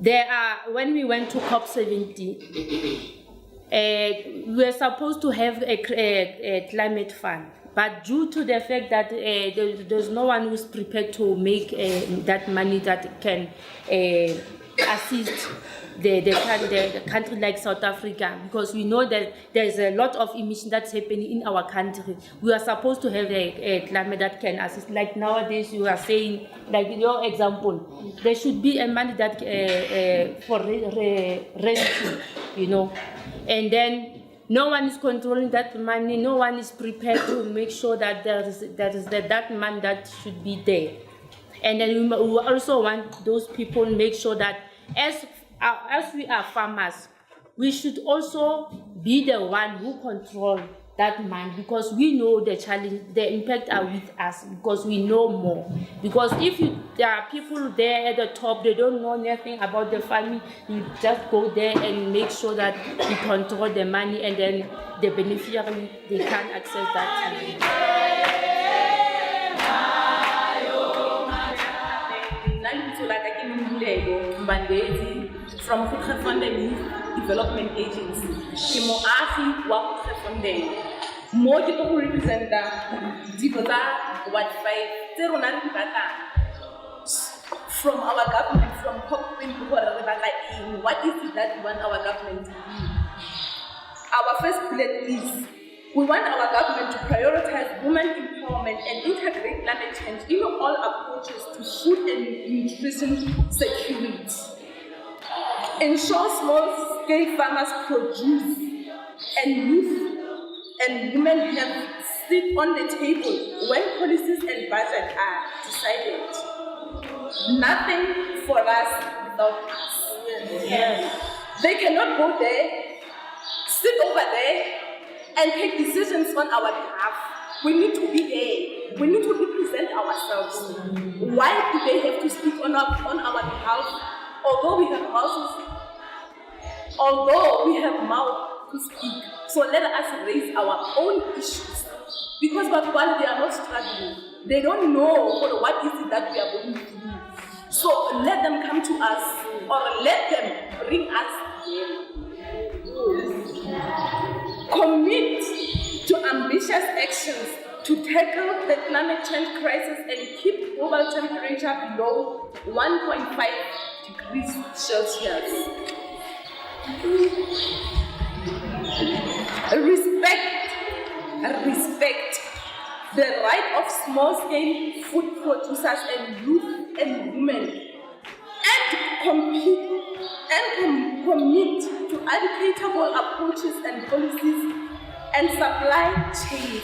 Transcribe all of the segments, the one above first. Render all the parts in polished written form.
when we went to COP17, we were supposed to have a climate fund, but due to the fact that there's no one who's prepared to make that money that can assist the country like South Africa, because we know that there's a lot of emission that's happening in our country. We are supposed to have a climate that can assist. Like nowadays, you are saying, like your example, there should be a money that for rescue, and then no one is controlling that money. No one is prepared to make sure that that money that should be there. And then we also want those people to make sure that as we are farmers, we should also be the one who control that money, because we know the challenge, the impact are with us, because we know more. Because if there are people there at the top, they don't know nothing about the farming, you just go there and make sure that you control the money, and then the beneficiary, they can't access that from Food Development Agency. Ke moagi wa Food mo ke go represent dilo tsa Ward 5 tse rona re batlang from our government, from COP20, what is it that we want our government to do? Our first bullet is we want our government to prioritize women empowerment and integrate climate change in all approaches to food and nutrition security. Ensure small-scale farmers produce and youth and women have seat on the table when policies and budget are decided. Nothing for us without us. Yes. They cannot go there, sit over there, and take decisions on our behalf. We need to be there. We need to represent ourselves. Why do they have to speak on our behalf? Although we have mouths, to speak, so let us raise our own issues. Because while they are not struggling, they don't know what is it that we are going to do. So let them come to us, or let them bring us here. Commit to ambitious actions to tackle the climate change crisis and keep global temperature below 1.5 degrees Celsius. Respect the right of small-scale food producers and youth and women, and commit to educatable approaches and policies and supply chains.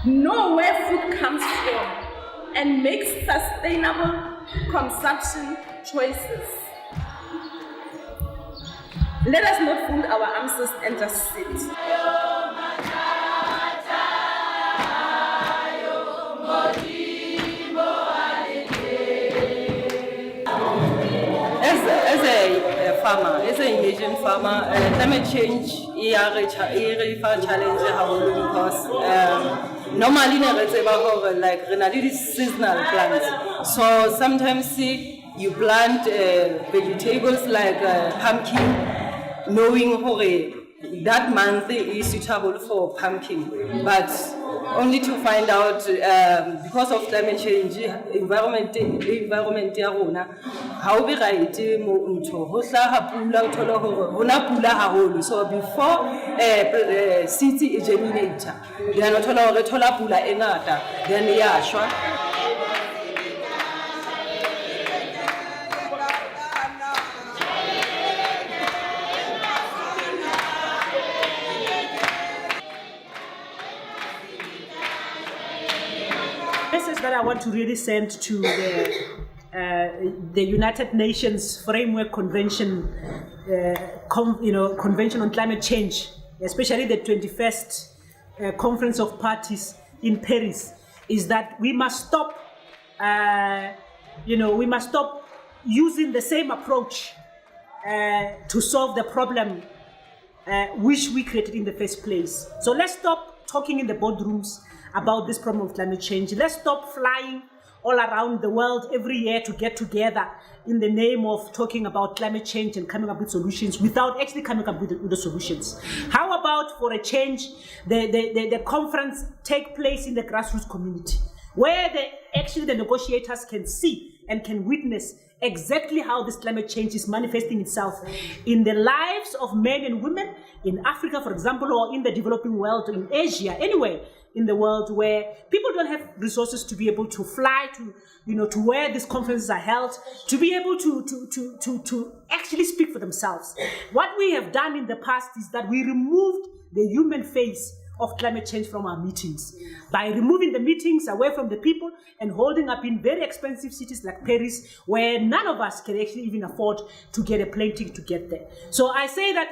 Know where food comes from and make sustainable consumption choices. Let us not fold our arms and just sit. As a farmer, as an Indonesian farmer, climate change is a challenge because normally like seasonal plants. So sometimes you plant vegetables like pumpkin, knowing that month is suitable for pumpkin, but only to find out because of climate change, environment ya rona how be right mo ntho ho hlaha pula o thola hore hona pula haholo, so before seeds e germinate then o thola hore thola pula e ngata then ya shwa. That I want to really send to the United Nations Framework Convention, Convention on Climate Change, especially the 21st Conference of Parties in Paris, is that we must stop, we must stop using the same approach to solve the problem which we created in the first place. So let's stop talking in the boardrooms about this problem of climate change. Let's stop flying all around the world every year to get together in the name of talking about climate change and coming up with solutions without actually coming up with the solutions. How about, for a change, the conference take place in the grassroots community, where actually the negotiators can see and can witness exactly how this climate change is manifesting itself in the lives of men and women in Africa, for example, or in the developing world, in Asia, anywhere in the world where people don't have resources to be able to fly to, to where these conferences are held, to be able to actually speak for themselves. What we have done in the past is that we removed the human face of climate change from our meetings by removing the meetings away from the people and holding up in very expensive cities like Paris, where none of us can actually even afford to get a plane ticket to get there. So I say that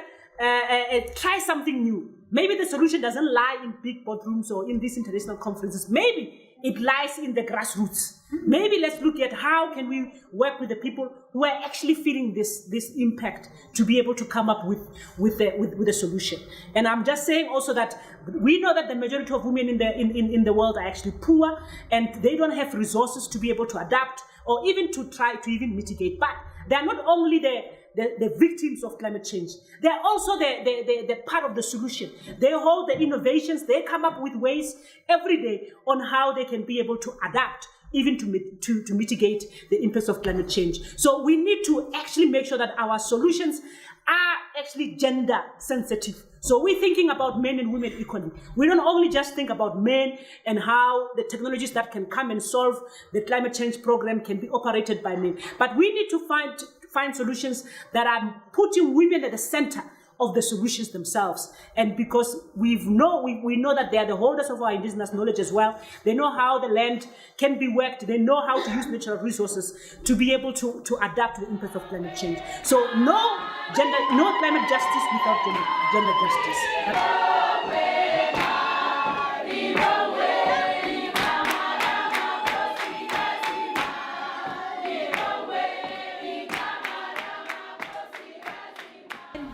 try something new. Maybe the solution doesn't lie in big boardrooms or in these international conferences. Maybe it lies in the grassroots. Maybe let's look at how can we work with the people who are actually feeling this impact to be able to come up with a solution. And I'm just saying also that we know that the majority of women in the world are actually poor, and they don't have resources to be able to adapt or even to try to even mitigate. But they are not only the victims of climate change. They are also the part of the solution. They hold the innovations. They come up with ways every day on how they can be able to adapt, even to mitigate the impacts of climate change. So we need to actually make sure that our solutions are actually gender sensitive. So we're thinking about men and women equally. We don't only just think about men and how the technologies that can come and solve the climate change program can be operated by men, but we need to find solutions that are putting women at the center of the solutions themselves. And because we know that they are the holders of our indigenous knowledge as well. They know how the land can be worked. They know how to use natural resources to be able to adapt to the impact of climate change. So no climate justice without gender justice.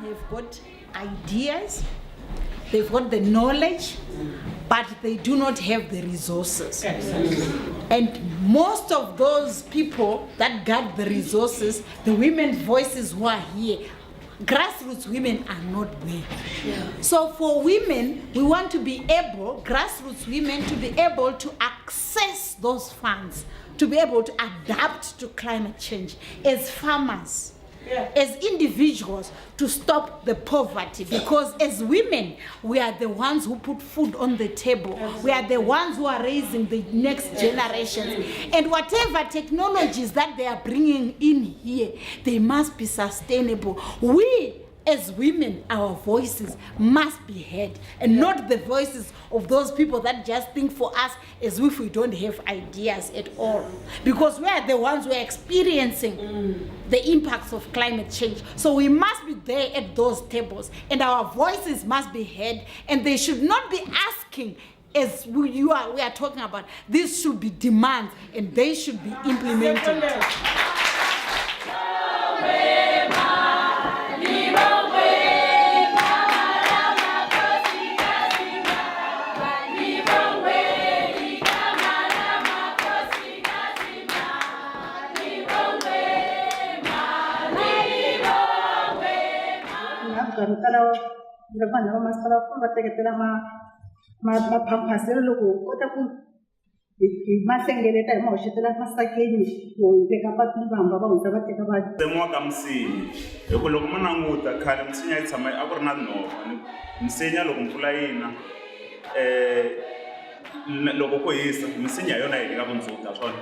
They've got ideas, they've got the knowledge, but they do not have the resources. And most of those people that got the resources, the women's voices who are here, grassroots women are not there. So for women, we want to be able, grassroots women, to be able to access those funds, to be able to adapt to climate change as farmers. As individuals, to stop the poverty, because as women we are the ones who put food on the table. We are the ones who are raising the next generations, and whatever technologies that they are bringing in here, they must be sustainable. We as women, our voices must be heard, and not the voices of those people that just think for us as if we don't have ideas at all. Because we are the ones who are experiencing the impacts of climate change. So we must be there at those tables, and our voices must be heard, and they should not be asking, as we are talking about, this should be demands, and they should be implemented. Kalau depan nama masalah pun berarti kita mapampasir logo, kota pun masing gele tak mau setelah masa kini, bekapat pun bamba bang sahabat bekapat. Semua kamsi, aku logo menanguta kalau msinya sama aku nano, msinya logo mpulaina, logo koisa, msinya yona ini kamu nzuta son.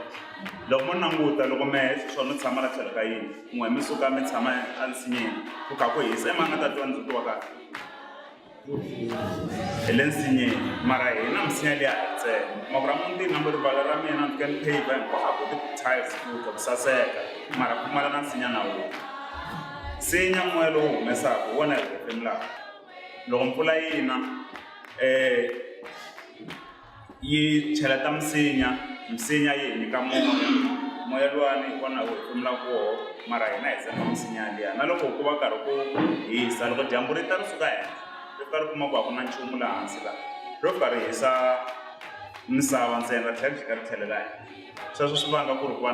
Logo menanguta logo mes, son sama la cerakai, mua misuka mes sama ansinya, ukako isa emang ada tuan nzutu waka. Elensinye marai na msinya dia tse mabramundi number balara me na kan pay bank ko hapo tiles ko saseka mara kumala na sinya na wo senya mwelo mesa wona femla lo mpula ina yi chelata msinya ye ni kamo moya lwani kona wo femla ko mara ina ese msinya dia na loko ko bakaro ko isa lo jamburita rusukaya Rokar kuma ba kuna chumula ansila. Rokar isa misava ntsena tlhela xi karhi tlhelela sweswo swi vanga ku ri ku va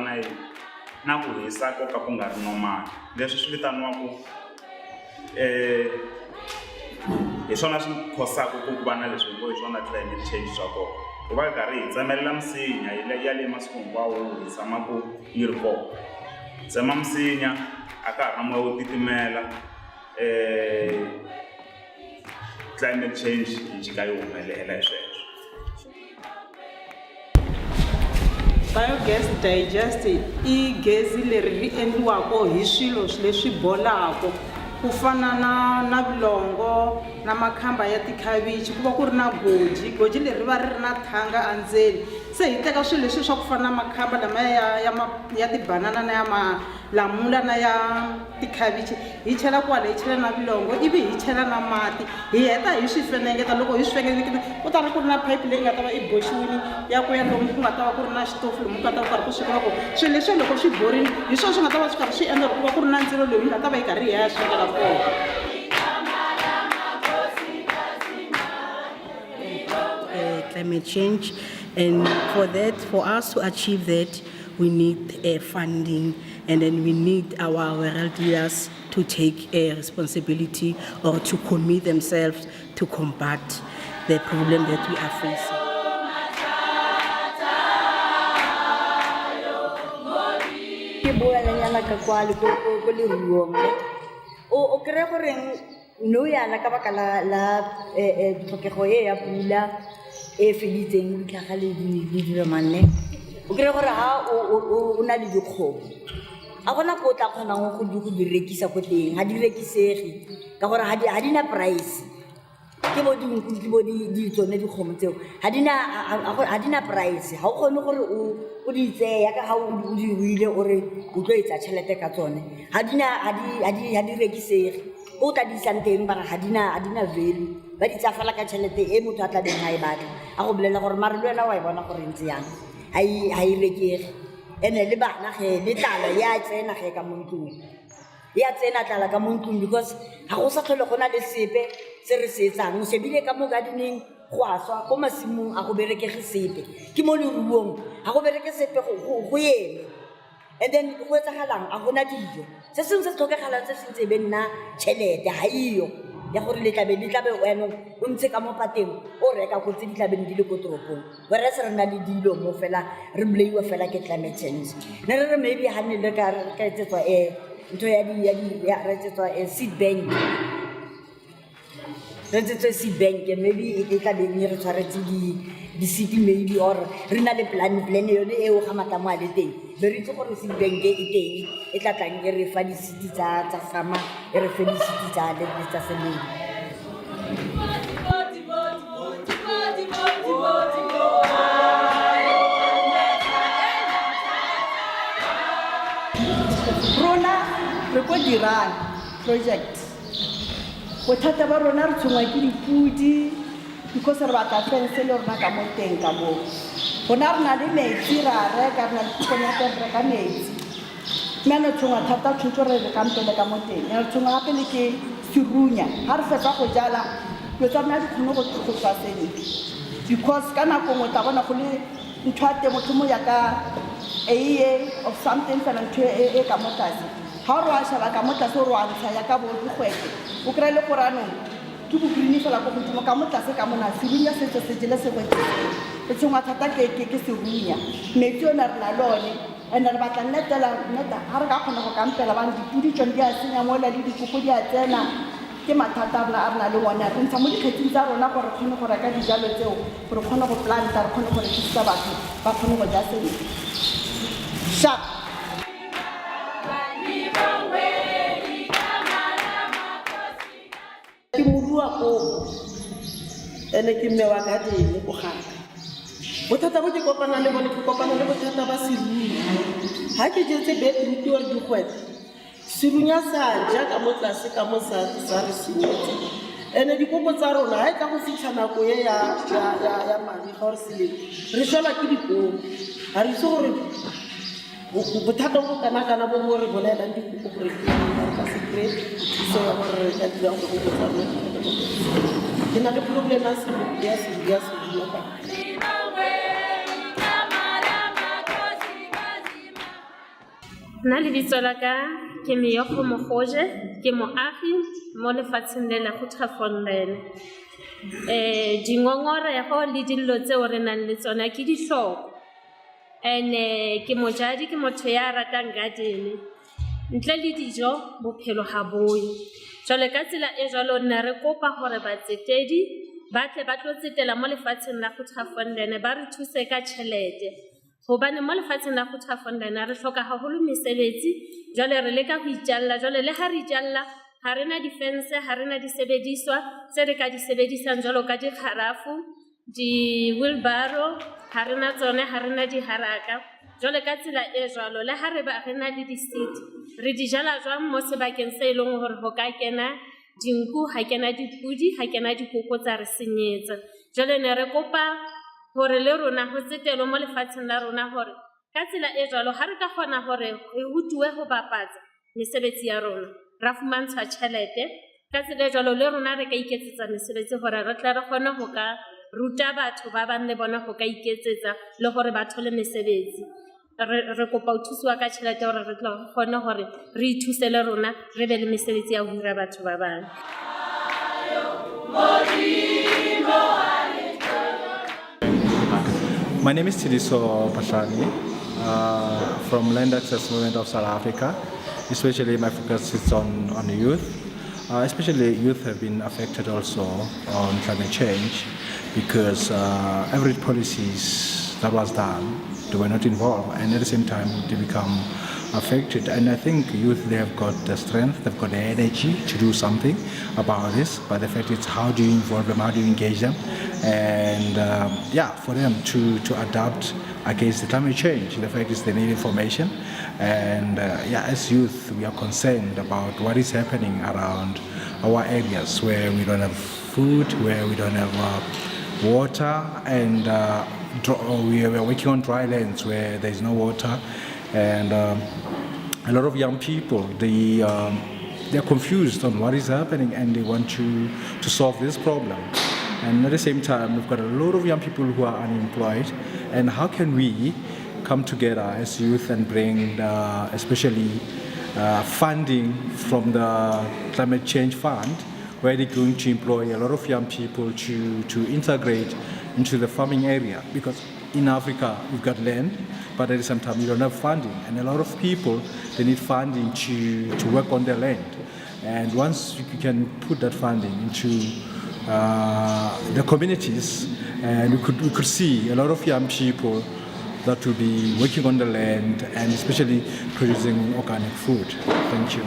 na ku hisa ko ka ku nga ri normal leswi swi vitaniwaku hi swona swi khosaka ku va na leswi hi swona climate change swa kona ku va karhi hi tsemelela misinya ya le masiku hinkwawo hi tshamaku yi ri kona tsema misinya a ka ha ri na moya wo titimela climate change yi jika yi humelela hi sweswo. Biogas digester I gezi leri ri endliwako hi swilo leswi bolako ku fana na vulongo na makhamba ya tikhavichi ku va ku ri na goji leri va ri ri na thanga andzeni se hi teka swilo leswi swa ku fana na makhamba lama ya tibanana na ya malamula na ya tikhavichi hi chela kwala hi chela na vulongo ivi hi chela na mati hi heta hi swi fenengeta loko hi swi fenengeta ku ta ri ku ri na pipe leyi nga ta va i boxiwini ya ku ya lomu ku nga ta va ku ri na xitofu lomu ku nga ta va ku karhi ku swekela ku swilo leswi loko swi borile hi swona swi nga ta va swi karhi swi endla ku va ku ri na ndzilo lowu hi nga ta va hi karhi hi ya swekela kona. Climate change, and for us to achieve that, we need funding, and then we need our world leaders to take responsibility or to commit themselves to combat the problem that we are facing. Ke boelanyana ka kwa le ko leruong o kry gore nou yana ka baka la tlhokego ya pula e feditseng ditlhaga le diremanne o kry gore ha o na le dikgomo a gona ko tla kgonang go di rekisa ko teng ha di rekisege ka gore ha di na price ke bo dinku ke bo di tsone dikgomo tseo ha di na price ha o kgone gore o di tseya ka ha o di ruile ore o tlo etsa tšhelete ka tsone ha di rekisege o tla di santeng ba ha di na value ba di tsafala ka tšhelete e motho a tla deng ha e batla a go bolela gore mare le wena wa e bona gore ntse yang ha e rekege ene le bana ge le tlala ya tsena ge ka montlong ya tsena tlala ka montlong because ha go sa tlhole go na le sepe se re se etsang o shebile ka mo gardening go a swa ko masimong a go berekege sepe ke mo leruong ha go bereke sepe go eme and then go etsagalang a gona dijo se sengwe se tlhokagalang se sentse be nna tšhelete ha iyo ya gore le tlabe wena o ntse ka mo pateng o reka go tse di tlabeng di le ko toropong whereas re na le dilo mo fela re bolaiwa fela ke climate change ne re maybe ha ne le ka etsetswa ntho ya re etsetswa seed bank re etsetswa seed bank maybe e tlabeng re tshwaretse di-seed maybe or re na le plan yone eo ga matamo a le teng be re itse gore seed bank e teng e tla tlang e re fa di-seed tsa sama e re fe di-seed tsa selemo rona re ko dirang project bothata ba rona re tshwengwa ke dipudi because re batla fense le rona ka mo teng ka moo rona re na le metsi ra reka re na le tlhokomela re reka metsi mme ne tshwengwa thata tshwantse re rekang pele ka mo teng re tshwengwa gape le ke serunya ga re fetsa go jala dilo tsa rona di kgone go tswa sentle because ka nako ngwe tla bona go le ntho ya temothomo yaka eiye of something fela ntho e ka mo tlase ga o re wa sheba ka mo tlase o re wa ntsha yaka bo digwete o kry-e le goranong ke bogreen fela ko godimo ka mo tlase ka mona serunya setso se jele segwete e tshengwa thata ke serunya metsi o ne re na le one and-e re batla nneta ga re ka kgona go kampela bang dipudi tsone di a senya mola le dikoko di a tsena ke mathata a re na le one re ntsha mo dikgetsing tsa rona gore re kgone go reka dijalo tseo gore kgone go planta re kgone go rekisisa batho ba kgone go ja sentle sharp ke morua koo ene ke mme wa gadene go gaka bothata bo ke kopana le bone ke kopana le bothata ba serunya ga ke jetse beetroot ore digwete serunya sa ja ka mo tlase ka mo sa re senyetse ene dikopo tsa rona ga e tla go fitlha nako e ya madi ga gore selemo re swela ke dikopo ga re itse gore bothata bo kana-kana bo mo re bolelang dikopo gore ka sekry thuso ya gore re ka dirang go botsa rona ke na le problem ya serunya ka Nna lebitso la ka ke Meokgo Mogoje, ke moagi mo lefatsheng le la Goedgevonden. Dingongorego le dillo tseo re nang le tsona ke dihloko. And ke mojadi, ke motho ya ratang garden. Ntle le dijo bophelo ha boyo. Jwale ka tsela e jwalo nna re kopa hore batsetedi ba tle ba tlo tsetela mo lefatsheng la Goedgevonden ba re thuse ka tjhelete. Hobane mo lefatsheng la Goedgevonden re hloka haholo mesebetsi, jwale re leka ho itjalla, jwale le ha re itjalla ha rena di-fence, ha rena disebediswa tse re ka di sebedisang jwalo ka dikgarafu, di-wheelbarrow, ha rena tsone, ha rena diharaka. Jwale ka tsela e jwalo le ha re ba rena le di-seed, re di jala jwang mo sebakeng se leng hore ho ka kena dinku, ha kena dipudi, ha kena dikoko tsa re senyetsa. Jwale ne re kopa hore le rona ho tsetelo mo lefatsheng la rona hore ka tsela e jwalo ha re ka kgona hore re rutuwe ho bapatsa mesebetsi ya rona, ra fumantshwa tjhelete. Ka tsela e jwalo le rona re ka iketsetsa mesebetsi hore re tle re kgone ho ka ruta batho ba bang le bona ho ka iketsetsa le hore ba thole mesebetsi. Re kopa ho thusiwa ka tjhelete hore re tle re kgone hore re ithuse le rona re be le mesebetsi ya ho hira batho ba bang. My name is Tidiso Pashani from Land Access Movement of South Africa. Especially my focus is on the youth. Especially youth have been affected also on climate change because every policies that was done, they were not involved, and at the same time they become affected. And I think youth, they have got the strength, they've got the energy to do something about this, but the fact is how do you involve them, how do you engage them, and for them to adapt against the climate change. The fact is they need information, and as youth we are concerned about what is happening around our areas where we don't have food, where we don't have water, and we are working on dry lands where there is no water. And a lot of young people, they're confused on what is happening, and they want to solve this problem. And at the same time, we've got a lot of young people who are unemployed. And how can we come together as youth and bring especially funding from the Climate Change Fund, where they're going to employ a lot of young people to integrate into the farming area? Because in Africa, we've got land, but at the same time, we don't have funding. And a lot of people, they need funding to work on their land. And once you can put that funding into the communities, and we could see a lot of young people that will be working on the land and especially producing organic food. Thank you.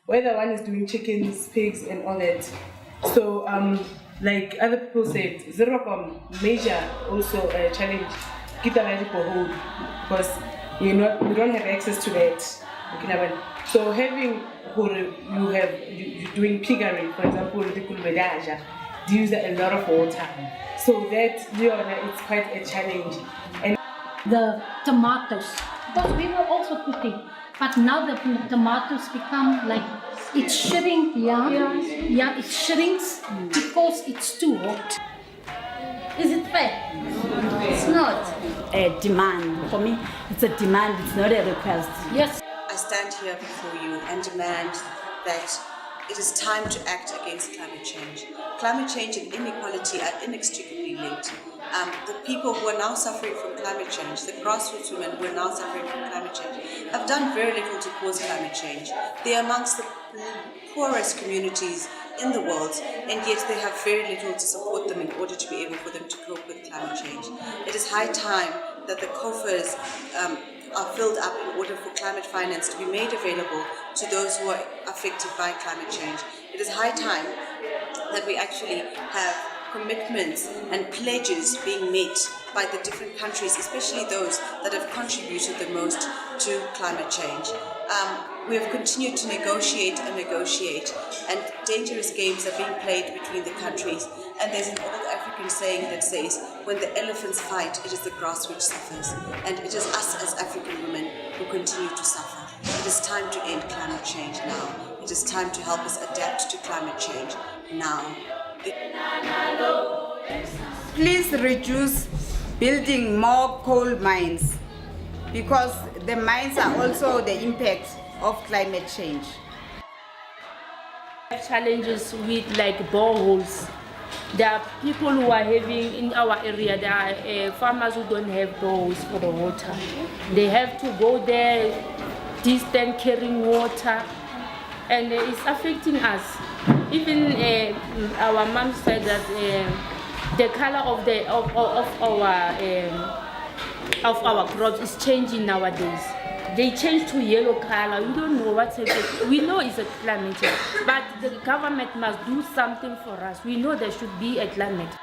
Whether one is doing chickens, pigs, and all that. So, like other people said, Zerocom major also challenge Kita hold because we don't have access to that. Okay, so having you doing piggery, for example, they use a lot of water. So that it's quite a challenge. And the tomatoes, because we were also putting, but now the tomatoes become like it shrink, it shrinks because it's too hot. Is it fair? It's not. A demand. For me, it's a demand, it's not a request. Yes. I stand here before you and demand that it is time to act against climate change. Climate change and inequality are inextricably linked. The people who are now suffering from climate change, the grassroots women who are now suffering from climate change, have done very little to cause climate change. They are amongst the poorest communities in the world, and yet they have very little to support them in order to be able for them to cope with climate change. It is high time that the coffers are filled up in order for climate finance to be made available to those who are affected by climate change. It is high time that we actually have commitments and pledges being met by the different countries, especially those that have contributed the most to climate change. We have continued to negotiate, and dangerous games are being played between the countries. And there's an old African saying that says, when the elephants fight, it is the grass which suffers. And it is us as African women who continue to suffer. It is time to end climate change now. It is time to help us adapt to climate change now. please reduce building more coal mines, because the mines are also the impact of climate change. Challenges with like boreholes. There are people who are having in our area, there are farmers who don't have boreholes for the water. They have to go there, distant carrying water, and it's affecting us. Even our mom said that the color of our crops is changing nowadays. They change to yellow color. We don't know what's happening. We know it's a climate change, but the government must do something for us. We know there should be a climate.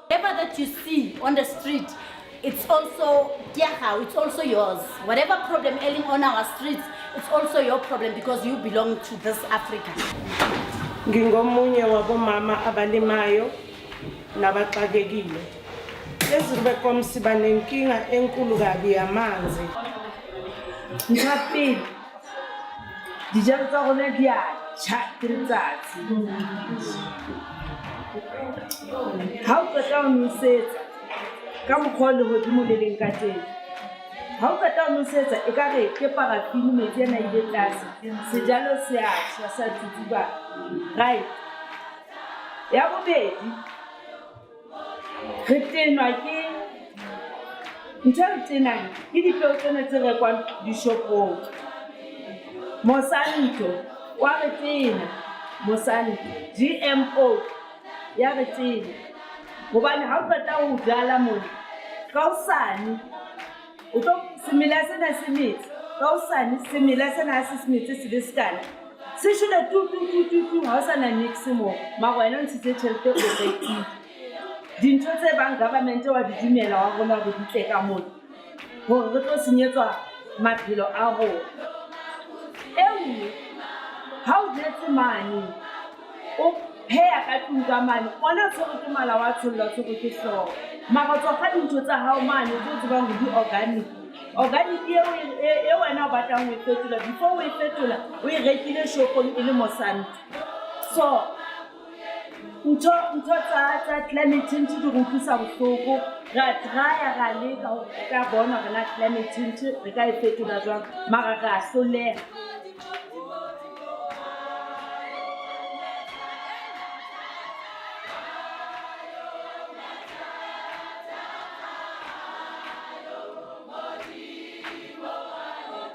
Whatever that you see on the street, it's also it's also yours. Whatever problem ailing on our streets, it's also your problem because you belong to this Africa. Ngingomunye wabomama abalimayo nabaxakekile. Ezikube komsiba nenkinga enkulu kabi yamanzi. Ntapile dijalo tsa rona di a tjha ke letsatsi. Ha o qeta ho nosetsa ka mokgwa le hodimo le leng ka teng. Ha o qeta ho nosetsa ekare ke parafini metsi ana ile tlase. Sejalo se a tjha sa tutuba. Right. Ya bobedi re tenwa ke ntho re tenang ke dipeo tsena tse rekwang dishopong. Monsanto wa re tena, Monsanto GMO ya re tena hobane ha o qeta ho jala moo ka hosane o tlo semela sena se metse ka hosane semela sena se metse se le sekana se shule tu ha o sana niks moo mara wena o ntshitse tjhelete o rekile. Dintho tse bang government wa di dumela wa rona go di tle ka motho hore re tlo senyetswa maphelo a rona. Ewe ha o jetse mane o pheya ka tlung ka mane ona tshwere ke mala wa tsholla tshwere ke hlooho mara tswa ga dintho tsa hao mane tse tsebang go di organic e wena o batlang ho e fetola before o e fetola o e rekile shopong e le Monsanto. So ntho tsa climate change di re utlwisa bohloko. Ra trya ra leka ka bona re na climate change re ka e fetola jwang mara ra hloleha.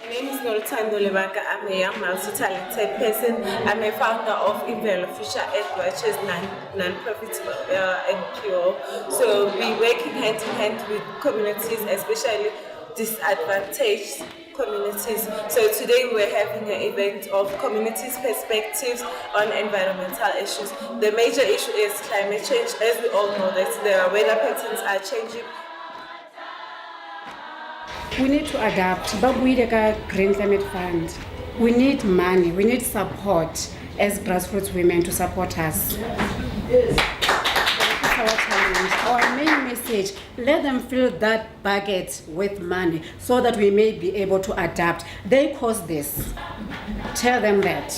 My name is Northando Lebaka. I'm a young multi-talented person. I'm a founder of Imvelo Future Edward, which is non-profit NPO. So we're working hand in hand with communities, especially disadvantaged communities. So today we're having an event of communities' perspectives on environmental issues. The major issue is climate change. As we all know that the weather patterns are changing. We need to adapt. Babuideka Green Climate Fund. We need money. We need support as grassroots women to support us. That's our challenge. Our main message: let them fill that bucket with money so that we may be able to adapt. They cause this. Tell them that.